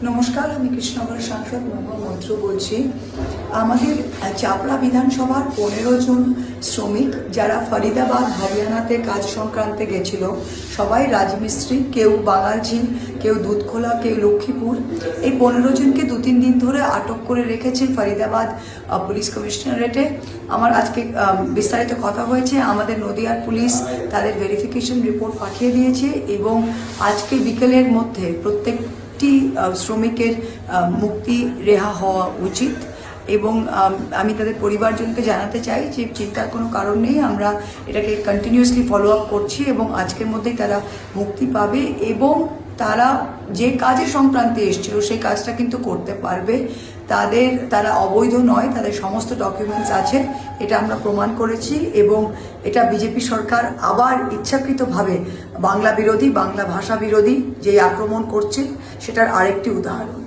নমস্কার, আমি কৃষ্ণনগর সাংসদ মহুয়া মৈত্র বলছি। আমাদের চাপড়া বিধানসভার 15 জন শ্রমিক যারা ফরিদাবাদ হরিয়ানাতে কাজ সংক্রান্তে গেছিল, সবাই রাজমিস্ত্রি, কেউ বাঙালঝি, কেউ দুধখোলা, কেউ লক্ষ্মীপুর। এই 15 জনকে 2-3 দিন ধরে আটক করে রেখেছে ফরিদাবাদ পুলিশ কমিশনারেটে। আমার আজকে বিস্তারিত কথা হয়েছে। আমাদের নদিয়ার পুলিশ তাদের ভেরিফিকেশন রিপোর্ট পাঠিয়ে দিয়েছে এবং আজকে বিকেলের মধ্যে প্রত্যেকটি শ্রমিকের মুক্তি রেহা হওয়া উচিত এবং আমি তাদের পরিবারজনকে জানাতে চাই যে চিন্তার কোনো কারণ নেই, আমরা এটাকে কন্টিনিউয়াসলি ফলো আপ করছি এবং আজকের মধ্যেই তারা মুক্তি পাবে এবং তারা যে কাজের সংক্রান্তে এসেছিল সেই কাজটা কিন্তু করতে পারবে। তারা অবৈধ নয়, তাদের সমস্ত ডকুমেন্টস আছে, এটা আমরা প্রমাণ করেছি এবং এটা বিজেপি সরকার আবার ইচ্ছাকৃতভাবে বাংলা বিরোধী, বাংলা ভাষা বিরোধী যে আক্রমণ করছে সেটার আরেকটি উদাহরণ।